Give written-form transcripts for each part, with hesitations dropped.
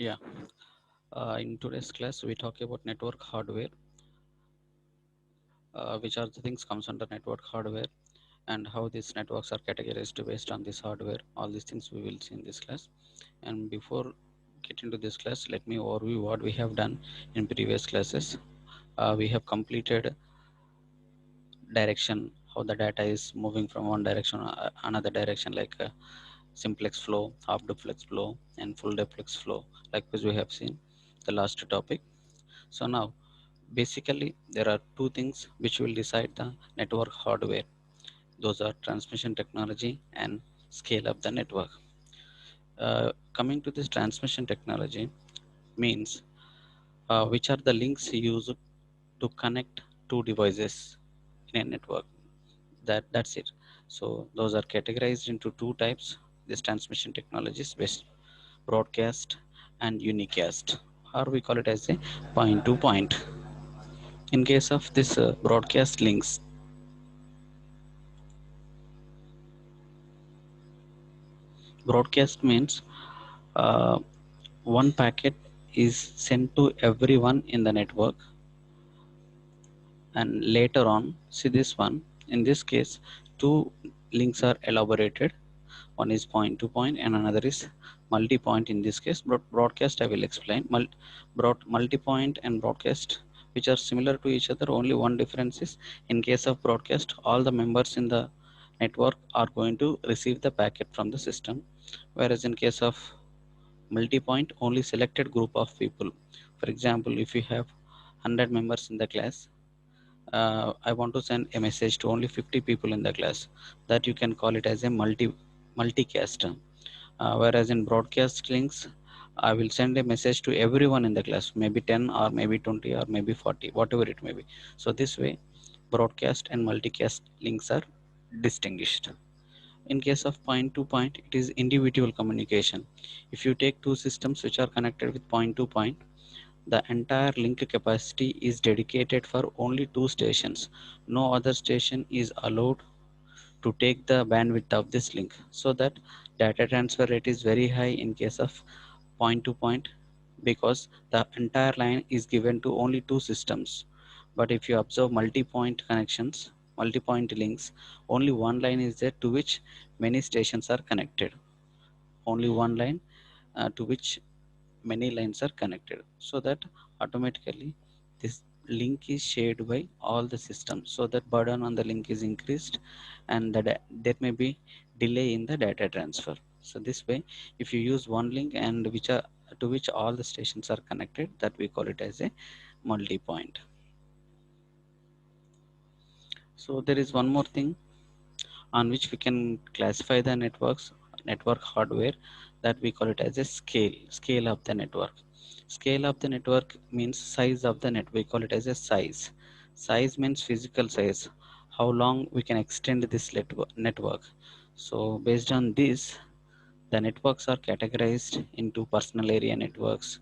Yeah, in today's class, we talk about network hardware, which are the things comes under network hardware, and how these networks are categorized based on this hardware. All these things we will see in this class. And before get into this class, let me overview what we have done in previous classes. We have completed direction, how the data is moving from one direction another direction, like simplex flow, half duplex flow, and full duplex flow, like which we have seen the last topic. So now basically there are two things which will decide the network hardware. Those are transmission technology and scale up the network. Coming to this transmission technology means which are the links used to connect two devices in a network. That's it. So those are categorized into two types. This transmission technologies based broadcast and unicast, or we call it as a point to point. In case of this broadcast links, broadcast means uh, one packet is sent to everyone in the network, and later on, see this one, in this case two links are elaborated. One is point to point and another is multi point. In this case broadcast, I will explain multi point and broadcast, which are similar to each other. Only one difference is, in case of broadcast, all the members in the network are going to receive the packet from the system, whereas in case of multi-point, only selected group of people. For example, if you have 100 members in the class, I want to send a message to only 50 people in the class, that you can call it as a multicast. Whereas in broadcast links, I will send a message to everyone in the class, maybe 10 or maybe 20 or maybe 40, whatever it may be. So this way, broadcast and multicast links are distinguished. In case of point to point, it is individual communication. If you take two systems which are connected with point to point, the entire link capacity is dedicated for only two stations. No other station is allowed to take the bandwidth of this link, so that data transfer rate is very high in case of point to point, because the entire line is given to only two systems. But if you observe multi-point connections, multi-point links, only one line is there to which many stations are connected. Only one line to which many lines are connected, so that automatically this link is shared by all the systems, so that burden on the link is increased, and there may be delay in the data transfer. So this way, if you use one link and which are to which all the stations are connected, that we call it as a multi-point. So there is one more thing on which we can classify the network hardware, that we call it as a scale of the network. Scale of the network means size of the network. We call it as a size means physical size, how long we can extend this network. So based on this, the networks are categorized into personal area networks,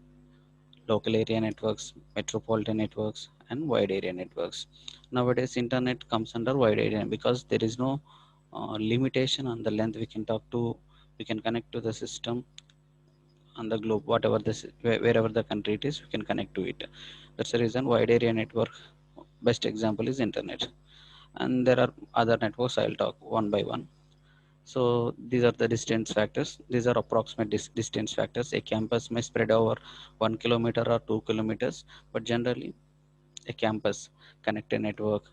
local area networks, metropolitan networks, and wide area networks. Nowadays, internet comes under wide area because there is no limitation on the length we can connect to the system on the globe, whatever wherever the country it is, we can connect to it. That's the reason wide area network. Best example is internet, and there are other networks. I'll talk one by one. So these are the distance factors. These are approximate distance factors. A campus may spread over 1 kilometer or 2 kilometers, but generally a campus connect a network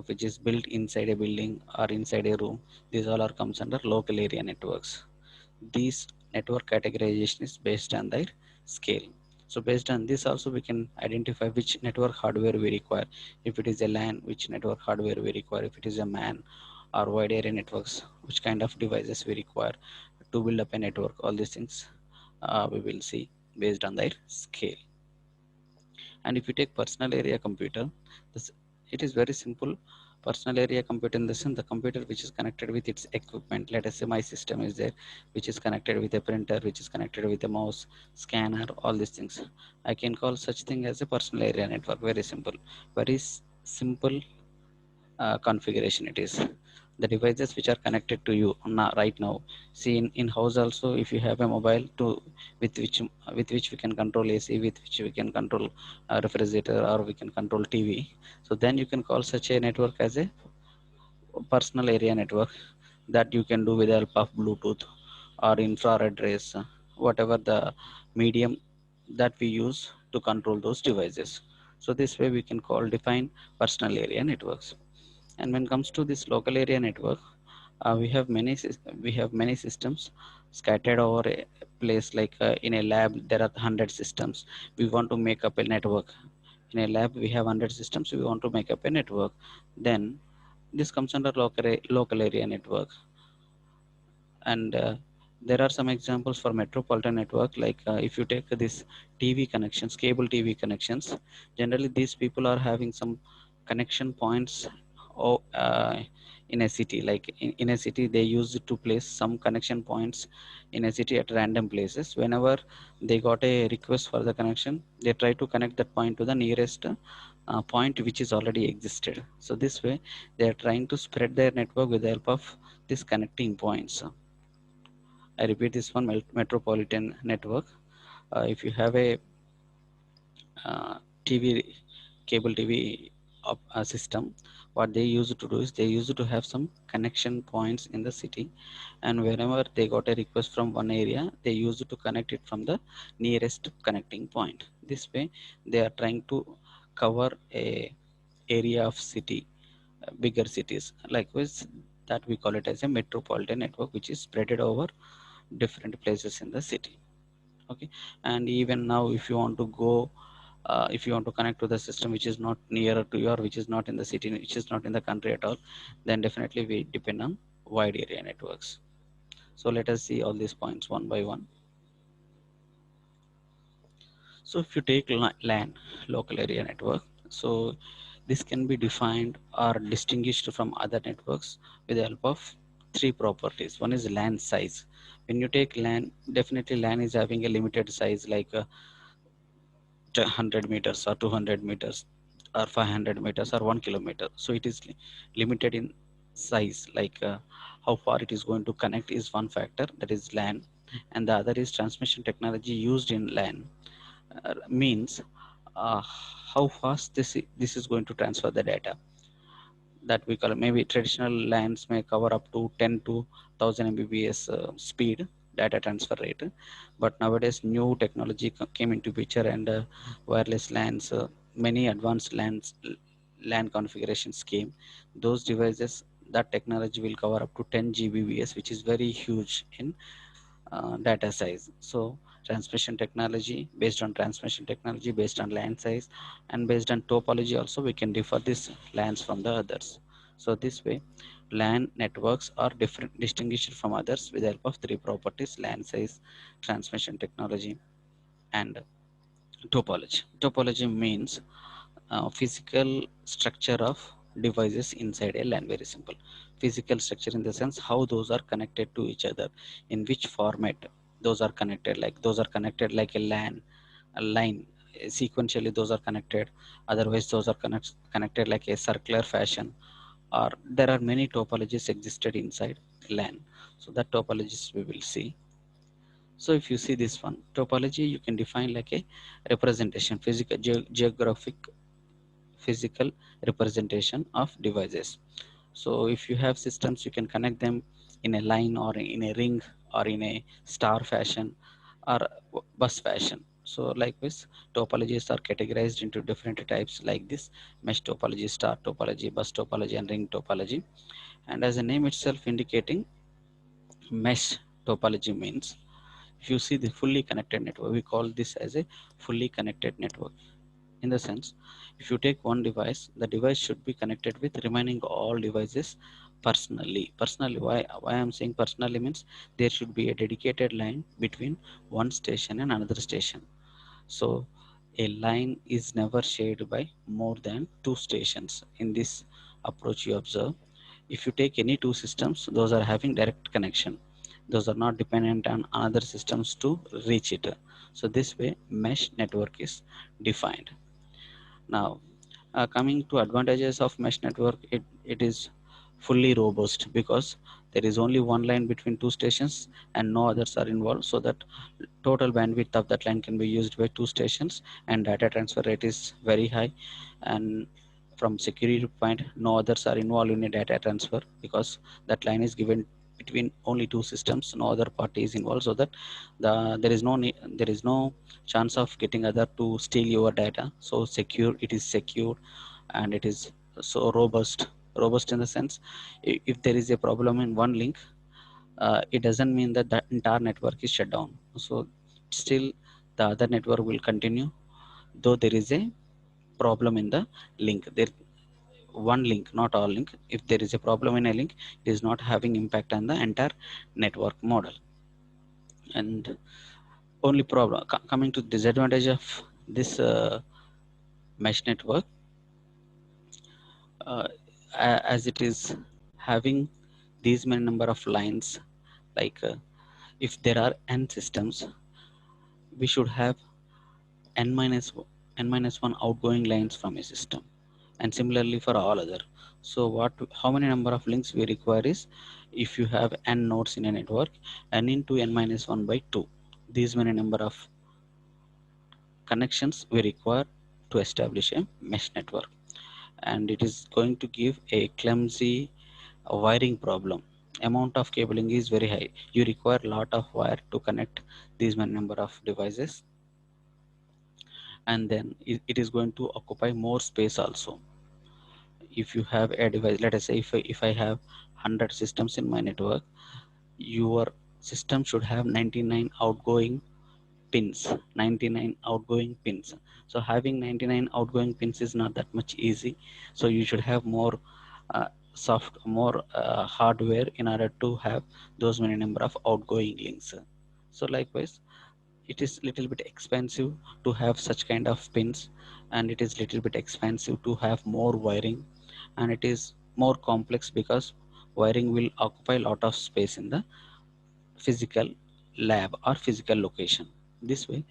which is built inside a building or inside a room. These all are comes under local area networks. These network categorization is based on their scale. So based on this also we can identify which network hardware we require. If it is a LAN, which network hardware we require. If it is a MAN or wide area networks, which kind of devices we require to build up a network. All these things we will see based on their scale. And if you take personal area computer, this, it is very simple. Personal area computer in the sense, the computer which is connected with its equipment. Let us say my system is there, which is connected with a printer, which is connected with a mouse, scanner, all these things. I can call such thing as a personal area network. Very simple, very simple configuration it is. the devices which are connected to you right now. See, in house also, if you have a mobile to with which we can control AC, with which we can control a refrigerator, or we can control TV. So then you can call such a network as a personal area network, that you can do with the help of Bluetooth or infrared rays, whatever the medium that we use to control those devices. So this way we can call define personal area networks. And when it comes to this local area network, we have many systems scattered over a place. Like in a lab there are 100 systems. We want to make up a network. In a lab we have 100 systems, we want to make up a network. Then this comes under local area network. And there are some examples for metropolitan network. Like if you take this TV connections, cable TV connections, generally these people are having some connection points, or in a city. Like in a city they use it to place some connection points in a city at random places. Whenever they got a request for the connection, they try to connect that point to the nearest point which is already existed. So this way they are trying to spread their network with the help of these connecting points. I repeat this one, metropolitan network. If you have a uh, TV, cable TV system, what they used to do is they used to have some connection points in the city, and whenever they got a request from one area, they used to connect it from the nearest connecting point. This way, they are trying to cover a area of city, bigger cities. Likewise, that we call it as a metropolitan network, which is spreaded over different places in the city. Okay. And even now if you want to go, if you want to connect to the system which is not nearer to you, or which is not in the city, which is not in the country at all, then definitely we depend on wide area networks. So let us see all these points one by one. So if you take LAN, local area network, so this can be defined or distinguished from other networks with the help of three properties. One is LAN size. When you take LAN, definitely LAN is having a limited size, like 100 meters or 200 meters or 500 meters or 1 kilometer. So it is limited in size. Like how far it is going to connect is one factor, that is LAN. And the other is transmission technology used in LAN, means how fast this is going to transfer the data. That we call, maybe traditional lines may cover up to 10 to 1000 mbps speed data transfer rate. But nowadays new technology came into picture, and wireless LANs, many advanced LAN configurations came. Those devices, that technology will cover up to 10 gbps, which is very huge in data size. So transmission technology, based on transmission technology, based on LAN size, and based on topology also, we can differ these LANs from the others. So this way LAN networks are different, distinguished from others with the help of three properties: LAN size, transmission technology, and topology. Topology means physical structure of devices inside a LAN. Very simple. Physical structure in the sense how those are connected to each other, in which format those are connected. Like those are connected like a LAN, a line. Sequentially, those are connected. Otherwise, those are connected like a circular fashion. Or there are many topologies existed inside LAN. So that topologies we will see. So if you see this one, topology you can define like a representation, physical, geographic, physical representation of devices. So if you have systems, you can connect them in a line or in a ring or in a star fashion or bus fashion. So likewise, topologies are categorized into different types like this: mesh topology, star topology, bus topology, and ring topology. And as the name itself indicating, mesh topology means, if you see the fully connected network, we call this as a fully connected network. In the sense, if you take one device, the device should be connected with remaining all devices personally. Why I'm saying personally means, there should be a dedicated line between one station and another station. So a line is never shared by more than two stations. In this approach you observe, if you take any two systems, those are having direct connection, those are not dependent on other systems to reach it. So this way mesh network is defined. Now, coming to advantages of mesh network, it is fully robust, because there is only one line between two stations and no others are involved, so that total bandwidth of that line can be used by two stations, and data transfer rate is very high. And from security point, no others are involved in a data transfer, because that line is given between only two systems, no other party is involved, so that there is no chance of getting other to steal your data. So secure, it is secure, and it is so robust in the sense, if there is a problem in one link, it doesn't mean that the entire network is shut down. So still the other network will continue, though there is a problem in the link. There one link, not all link. If there is a problem in a link, it is not having impact on the entire network model. And only problem coming to disadvantage of this mesh network, uh, as it is having these many number of lines, like if there are n systems, we should have n minus 1 outgoing lines from a system, and similarly for all other. So what, how many number of links we require is, if you have n nodes in a network, n into n minus 1 by 2, these many number of connections we require to establish a mesh network. And it is going to give a clumsy wiring problem. Amount of cabling is very high, you require a lot of wire to connect these many number of devices, and then it is going to occupy more space also. If you have a device, let us say if I have 100 systems in my network, your system should have 99 outgoing pins, 99 outgoing pins. So having 99 outgoing pins is not that much easy, so you should have more more hardware in order to have those many number of outgoing links. So likewise, it is little bit expensive to have such kind of pins, and it is little bit expensive to have more wiring, and it is more complex because wiring will occupy a lot of space in the physical lab or physical location. This way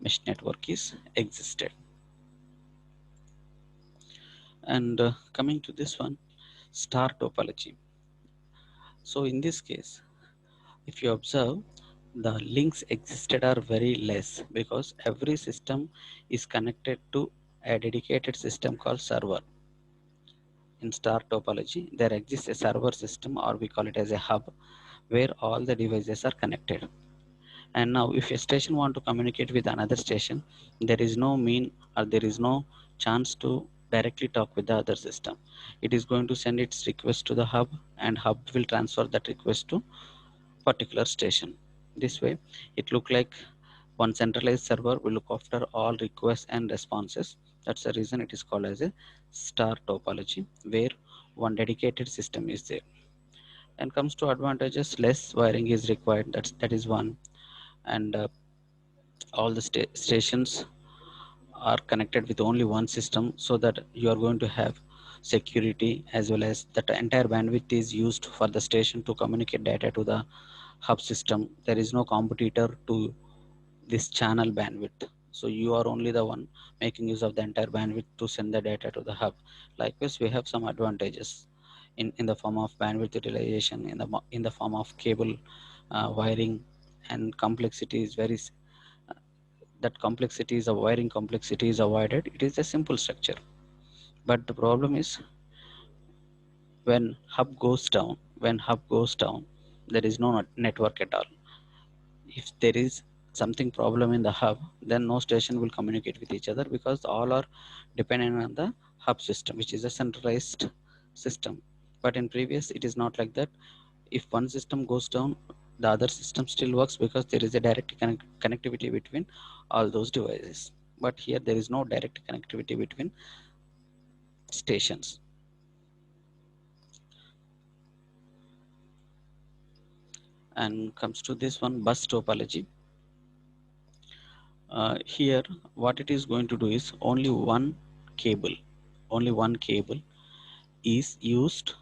mesh network is existed. And coming to this one, star topology. So in this case, if you observe, the links existed are very less, because every system is connected to a dedicated system called server. In star topology, there exists a server system, or we call it as a hub, where all the devices are connected. And now if a station want to communicate with another station, there is no mean, or there is no chance to directly talk with the other system. It is going to send its request to the hub, and hub will transfer that request to particular station. This way it look like one centralized server will look after all requests and responses. That's the reason it is called as a star topology, where one dedicated system is there. And comes to advantages, less wiring is required, that is one. And all the stations are connected with only one system, so that you are going to have security, as well as that entire bandwidth is used for the station to communicate data to the hub system. There is no competitor to this channel bandwidth, so you are only the one making use of the entire bandwidth to send the data to the hub. Likewise, we have some advantages in the form of bandwidth utilization, in the form of cable wiring, and complexity is very that complexity is a wiring complexity is avoided. It is a simple structure. But the problem is, when hub goes down, there is no network at all. If there is something problem in the hub, then no station will communicate with each other, because all are dependent on the hub system, which is a centralized system. But in previous, it is not like that. If one system goes down, the other system still works, because there is a direct connectivity between all those devices. But here there is no direct connectivity between stations. And comes to this one, bus topology. Here what it is going to do is, only one cable is used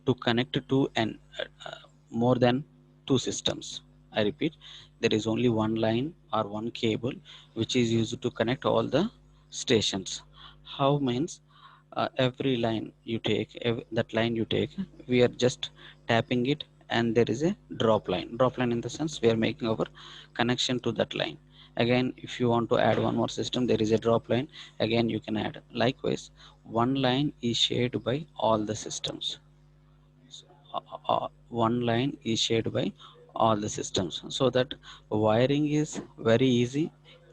to connect to an more than two systems. I repeat, there is only one line or one cable which is used to connect all the stations. How means, every line you take, that line you take, we are just tapping it, and there is a drop line, in the sense we are making our connection to that line. Again, if you want to add one more system, there is a drop line, again you can add. Likewise, one line is shared by all the systems. One line is shared by all the systems, so that wiring is very easy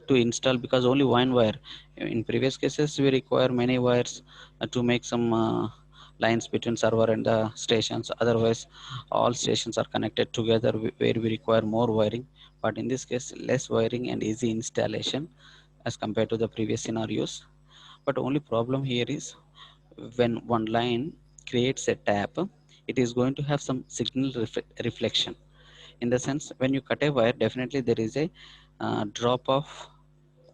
to install, because only one wire. In previous cases we require many wires to make some lines between server and the stations. Otherwise all stations are connected together, where we require more wiring. But in this case, less wiring and easy installation as compared to the previous scenarios. But only problem here is, when one line creates a tap, it is going to have some signal reflection. In the sense, when you cut a wire, definitely there is a drop of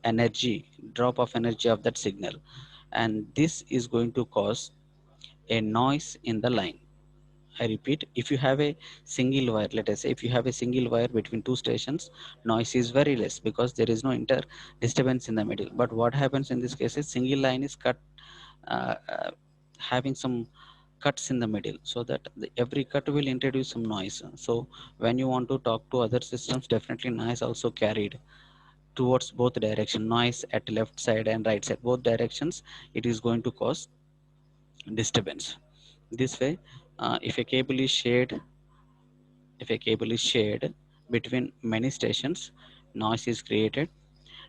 energy, of that signal, and this is going to cause a noise in the line. I repeat, if you have a single wire, let us say if you have a single wire between two stations, noise is very less because there is no inter disturbance in the middle. But what happens in this case is, single line is cut, uh, uh, having some cuts in the middle, so that every cut will introduce some noise. So when you want to talk to other systems, definitely noise also carried towards both direction, noise at left side and right side, both directions, it is going to cause disturbance. This way, if a cable is shared, between many stations, noise is created.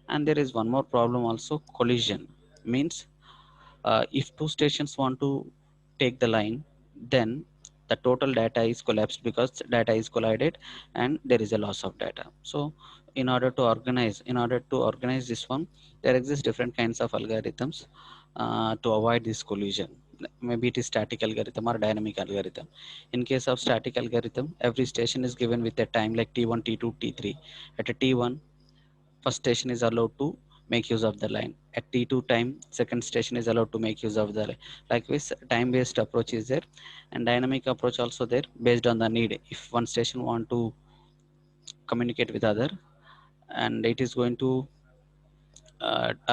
And there is one more problem also, collision. Means, if two stations want to take the line, then the total data is collapsed, because data is collided and there is a loss of data. So in order to organize this one, there exist different kinds of algorithms to avoid this collision. Maybe it is static algorithm or dynamic algorithm. In case of static algorithm, every station is given with a time like t1, t2, t3. At a t1, first station is allowed to make use of the line. At t2 time, second station is allowed to make use of the line. Likewise, time based approach is there, and dynamic approach also there, based on the need. If one station want to communicate with other, and it is going to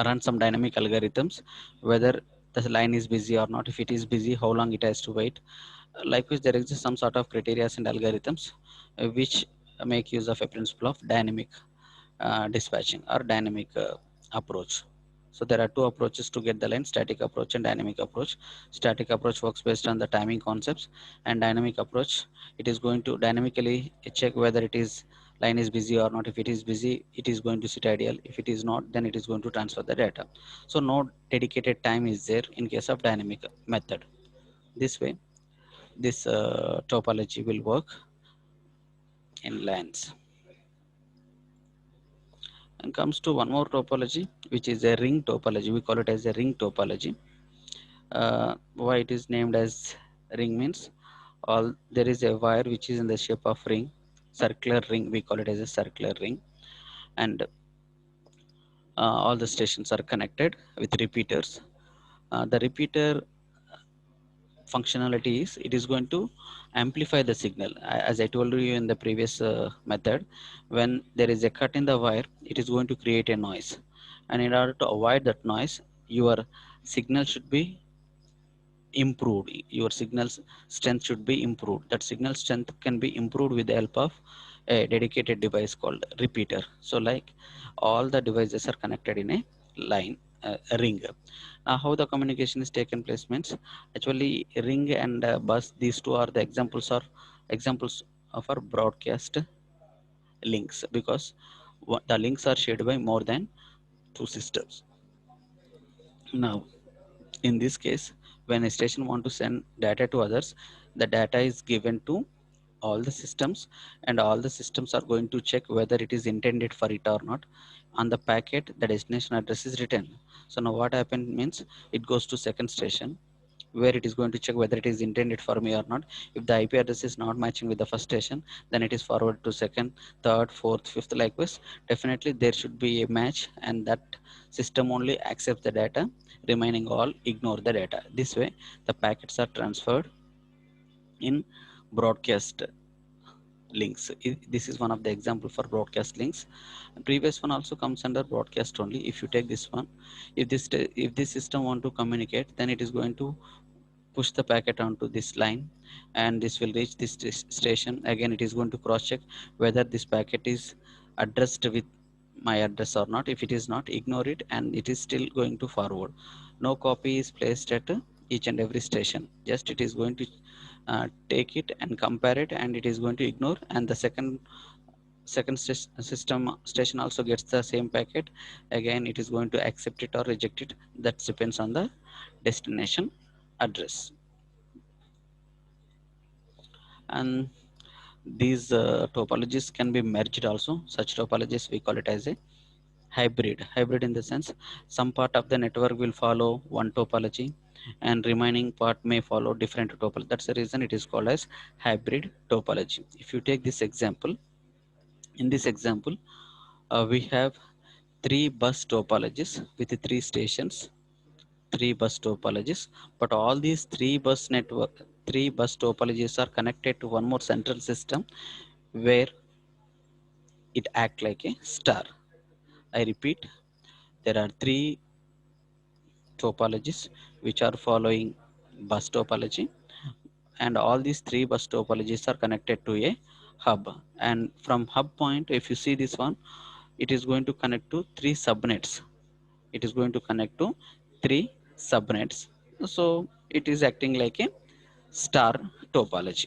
run some dynamic algorithms, whether the line is busy or not. If it is busy, how long it has to wait. Likewise, there exists some sort of criteria and algorithms which make use of a principle of dynamic dispatching or dynamic approach. So there are two approaches to get the line: static approach and dynamic approach. Static approach works based on the timing concepts, and dynamic approach, it is going to dynamically check whether it is line is busy or not. If it is busy, it is going to sit ideal. If it is not, then it is going to transfer the data. So no dedicated time is there in case of dynamic method. This way, this topology will work in lines. And comes to one more topology, which is a ring topology. We call it as a ring topology. Why it is named as ring means, all there is a wire which is in the shape of ring, circular ring. We call it as a circular ring, and all the stations are connected with repeaters. The repeater functionality is, it is going to amplify the signal. As I told you in the previous method, when there is a cut in the wire, it is going to create a noise, and in order to avoid that noise, your signal should be improved. Your signal's strength should be improved. That signal strength can be improved with the help of a dedicated device called repeater. So like, all the devices are connected in a line, a ring. Now how the communication is taken place means, actually ring and bus, these two are the examples of our broadcast links, because the links are shared by more than two systems. Now in this case, when a station want to send data to others, the data is given to all the systems, and all the systems are going to check whether it is intended for it or not. On the packet, the destination address is written. So now what happened means, it goes to second station, where it is going to check whether it is intended for me or not. If the IP address is not matching with the first station, then it is forwarded to second, third, fourth, fifth. Likewise, definitely there should be a match, and that system only accepts the data, remaining all ignore the data. This way the packets are transferred in broadcast links. This is one of the example for broadcast links. Previous one also comes under broadcast only. If you take this one, if this system want to communicate, then it is going to push the packet onto this line, and this will reach this station. Again, it is going to cross check whether this packet is addressed with my address or not. If it is not, ignore it, and it is still going to forward. No copy is placed at each and every station. Just it is going to take it and compare it, and it is going to ignore, and the second system station also gets the same packet. Again, it is going to accept it or reject it. That depends on the destination address. And these topologies can be merged also. Such topologies we call it as a hybrid in the sense some part of the network will follow one topology and remaining part may follow different topology. That's the reason it is called as hybrid topology. If you take this example, in this example we have three bus topologies with three stations, three bus topologies, but all these three bus topologies are connected to one more central system where it act like a star. I repeat, there are three topologies which are following bus topology, and all these three bus topologies are connected to a hub. And from hub point, if you see this one, it is going to connect to three subnets. It is going to connect to three subnets. So it is acting like a star topology.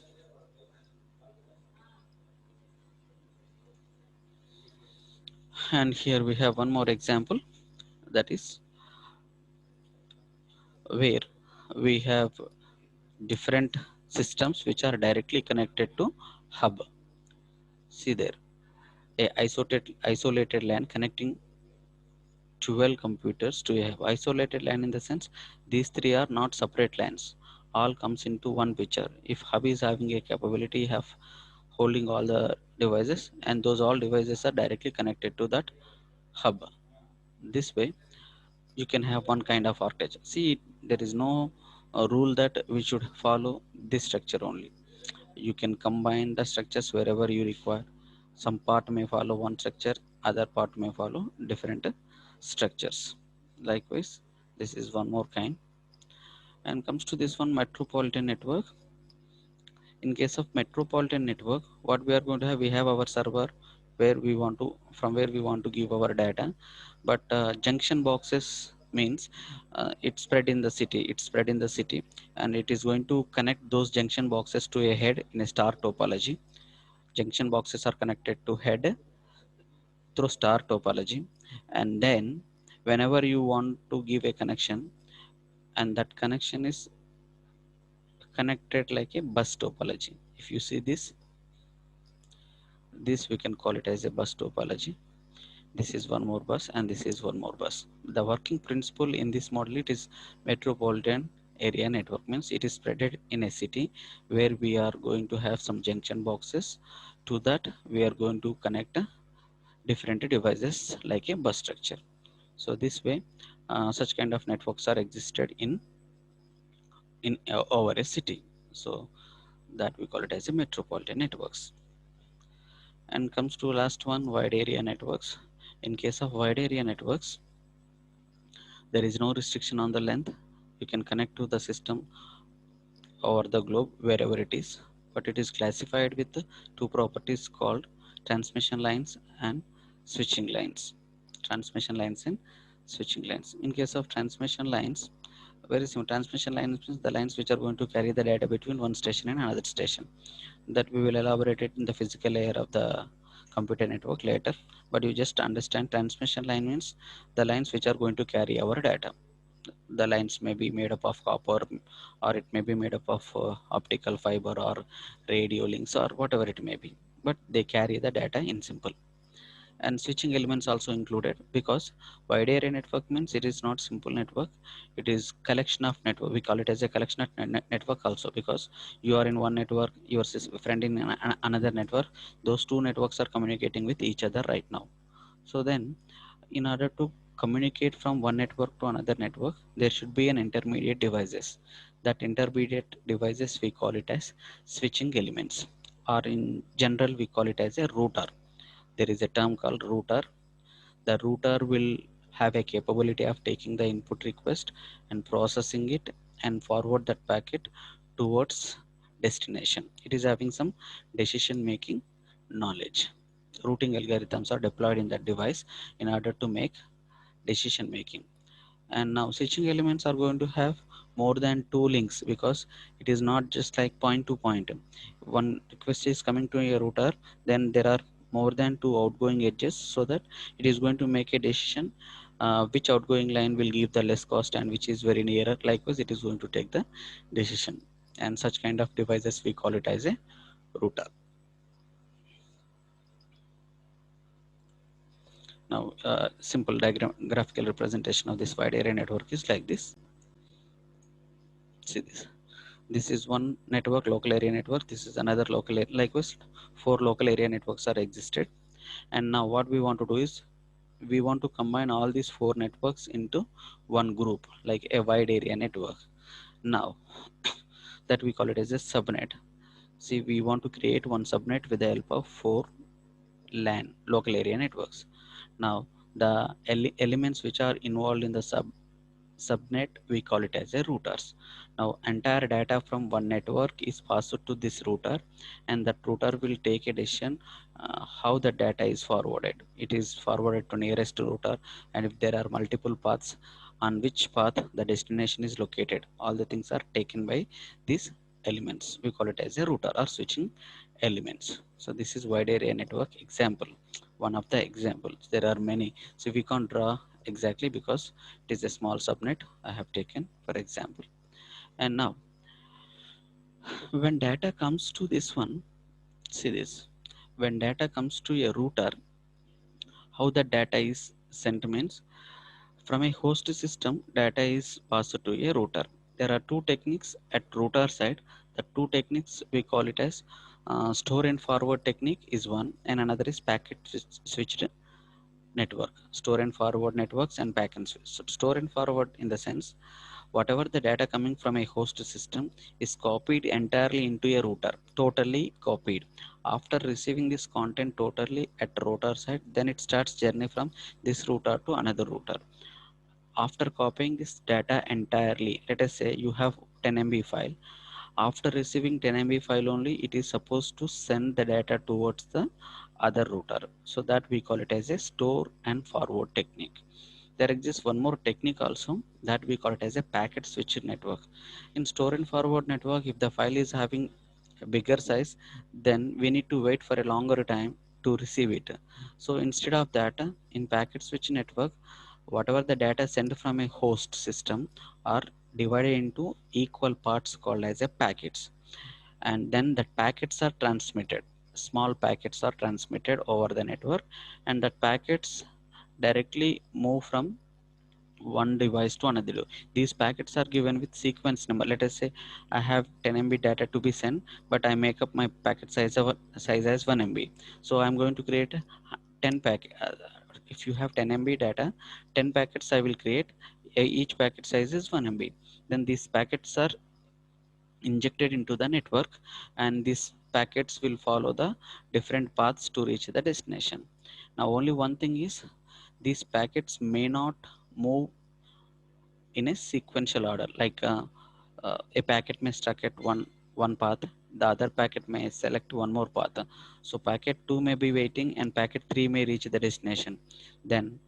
And here we have one more example, that is where we have different systems which are directly connected to hub. See there, a isolated LAN connecting 12 computers to a isolated LAN, in the sense these three are not separate LANs, all comes into one picture. If hub is having a capability of holding all the devices, and those all devices are directly connected to that hub. This way you can have one kind of architecture. See, there is no rule that we should follow this structure only. You can combine the structures wherever you require. Some part may follow one structure, other part may follow different structures. Likewise, this is one more kind. And comes to this one, metropolitan network. In case of metropolitan network, what we are going to have, we have our server where we want to, from where we want to give our data. But junction boxes means it's spread in the city, and it is going to connect those junction boxes to a head in a star topology. Junction boxes are connected to head through star topology, and then whenever you want to give a connection, and that connection is connected like a bus topology. If you see this we can call it as a bus topology. This is one more bus, and this is one more bus. The working principle in this model, it is metropolitan area network, means it is spread in a city where we are going to have some junction boxes. To that we are going to connect different devices like a bus structure. So this way such kind of networks are existed in over a city. So that we call it as a metropolitan networks. And comes to last one, wide area networks. In case of wide area networks, there is no restriction on the length. You can connect to the system over the globe wherever it is, but it is classified with two properties called transmission lines and switching lines. Transmission lines and switching lines. In case of transmission lines, very simple. Transmission lines means the lines which are going to carry the data between one station and another station. That we will elaborate it in the physical layer of the computer network later. But you just understand transmission line means the lines which are going to carry our data. The lines may be made up of copper, or it may be made up of optical fiber or radio links or whatever it may be, but they carry the data in simple. And switching elements also included, because wide area network means it is not simple network, it is collection of network. We call it as a collection of network also, because you are in one network, your friend in another network. Those two networks are communicating with each other right now. So then, in order to communicate from one network to another network, there should be an intermediate devices. That intermediate devices we call it as switching elements. or in general we call it as a router. There is a term called router. The router will have a capability of taking the input request and processing it and forward that packet towards destination. It is having some decision making knowledge. Routing algorithms are deployed in that device in order to make decision making. And now switching elements are going to have more than two links, because it is not just like point to point. One request is coming to a router, then there are more than two outgoing edges, so that it is going to make a decision which outgoing line will give the less cost and which is very nearer. Likewise, it is going to take the decision, and such kind of devices we call it as a router. Now simple diagram graphical representation of this wide area network is like this. See this. This is one network, local area network. This is another local area. Likewise, four local area networks are existed. And now what we want to do is we want to combine all these four networks into one group, like a wide area network. Now that we call it as a subnet. See, we want to create one subnet with the help of four LAN, local area networks. Now the elements which are involved in the subnet, we call it as a routers. Now entire data from one network is passed to this router, and that router will take a decision how the data is forwarded. It is forwarded to nearest router, and if there are multiple paths, on which path the destination is located, all the things are taken by these elements. We call it as a router or switching elements. So this is wide area network example, one of the examples. There are many, so we can't draw exactly because it is a small subnet I have taken for example. And now when data comes to this one, see this, when data comes to a router, how the data is sent means, from a host system data is passed to a router. There are two techniques at router side. The two techniques we call it as store and forward technique is one, and another is packet switched network. Store and forward networks and packet switch. So store and forward in the sense, whatever the data coming from a host system is copied entirely into a router, totally copied. After receiving this content totally at router side, then it starts journey from this router to another router. After copying this data entirely, let us say you have 10 MB file. After receiving 10 MB file only, it is supposed to send the data towards the other router. So that we call it as a store and forward technique. There exists one more technique also, that we call it as a packet switched network. In store and forward network, if the file is having a bigger size, then we need to wait for a longer time to receive it. So instead of that, in packet switch network, whatever the data sent from a host system are divided into equal parts called as a packets, and then the packets are transmitted. Small packets are transmitted over the network, and the packets directly move from one device to another. These packets are given with sequence number. Let us say I have 10 MB data to be sent, but I make up my packet size as 1 MB. So I'm going to create 10 packet. If you have 10 MB data, 10 packets I will create. Each packet size is 1 MB. Then these packets are injected into the network, and these packets will follow the different paths to reach the destination. Now only one thing is, these packets may not move in a sequential order, like a packet may stuck at one path, the other packet may select one more path. So packet 2 may be waiting and packet 3 may reach the destination. Then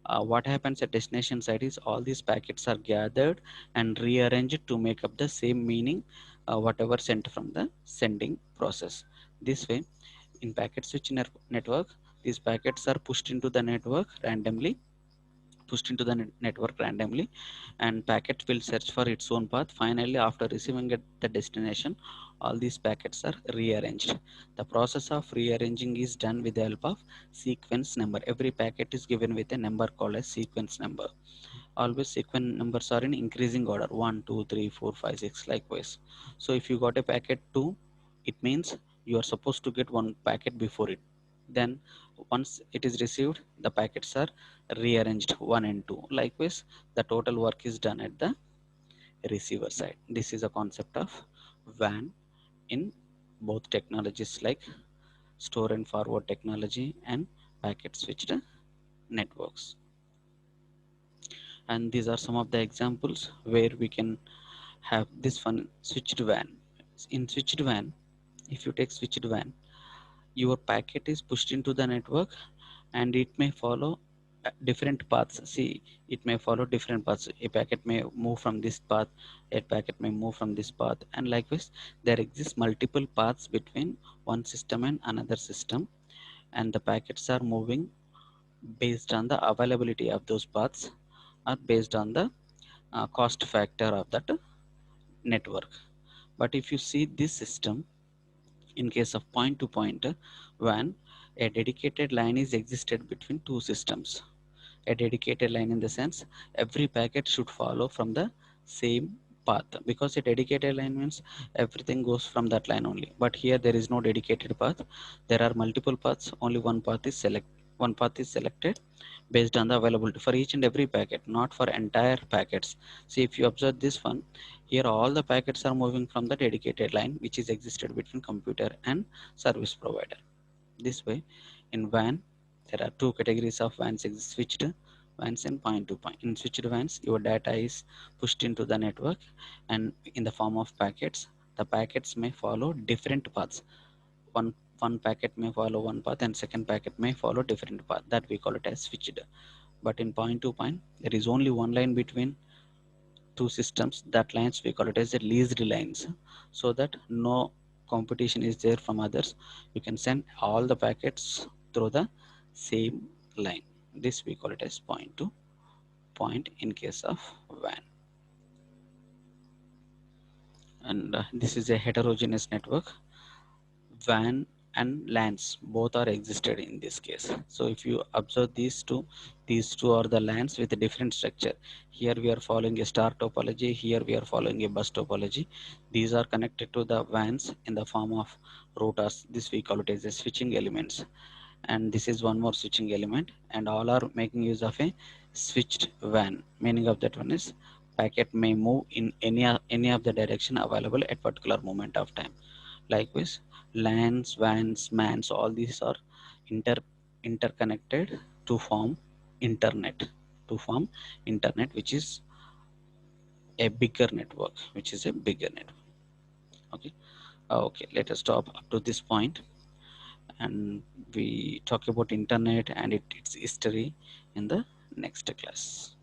what happens at destination side is all these packets are gathered and rearranged to make up the same meaning whatever sent from the sending process. This way, in packet switch network, these packets are pushed into the network randomly, pushed into the network randomly, and packet will search for its own path. Finally, after receiving at the destination, all these packets are rearranged. The process of rearranging is done with the help of sequence number. Every packet is given with a number called as sequence number. Always sequence numbers are in increasing order, 1 2 3 4 5 6, likewise. So if you got a packet 2, it means you are supposed to get one packet before it. Then once it is received, the packets are rearranged 1 and 2. Likewise, the total work is done at the receiver side. This is a concept of WAN in both technologies like store and forward technology and packet switched networks. And these are some of the examples where we can have this one switched WAN. In switched WAN, if you take switched WAN, your packet is pushed into the network and it may follow different paths. See, it may follow different paths. A packet may move from this path, a packet may move from this path, and likewise there exist multiple paths between one system and another system, and the packets are moving based on the availability of those paths or based on the cost factor of that network. But if you see this system, in case of point to point WAN, a dedicated line is existed between two systems. A dedicated line in the sense every packet should follow from the same path, because a dedicated line means everything goes from that line only. But here there is no dedicated path. There are multiple paths. Only one path is selected based on the availability for each and every packet, not for entire packets. See, if you observe this one, here all the packets are moving from the dedicated line which is existed between computer and service provider. This way, in WAN, there are two categories of WANs exist: switched WANs and point to point. In switched WANs, your data is pushed into the network and in the form of packets. The packets may follow different paths. One one packet may follow one path and second packet may follow different path. That we call it as switched. But in point to point, there is only one line between two systems. That lines we call it as a leased lines, so that no competition is there from others. You can send all the packets through the same line. This we call it as point to point in case of WAN. And this is a heterogeneous network. WAN and LANs both are existed in this case. So if you observe these two are the LANs with a different structure. Here we are following a star topology, here we are following a bus topology. These are connected to the WANs in the form of routers. This we call it as a switching elements. And this is one more switching element, and all are making use of a switched WAN. Meaning of that one is packet may move in any of the direction available at particular moment of time. Likewise, LANs, WANs, MANs, all these are inter interconnected to form internet, to form internet, which is a bigger network, which is a bigger network. Okay. Okay, let us stop up to this point, and we talk about internet and its history in the next class.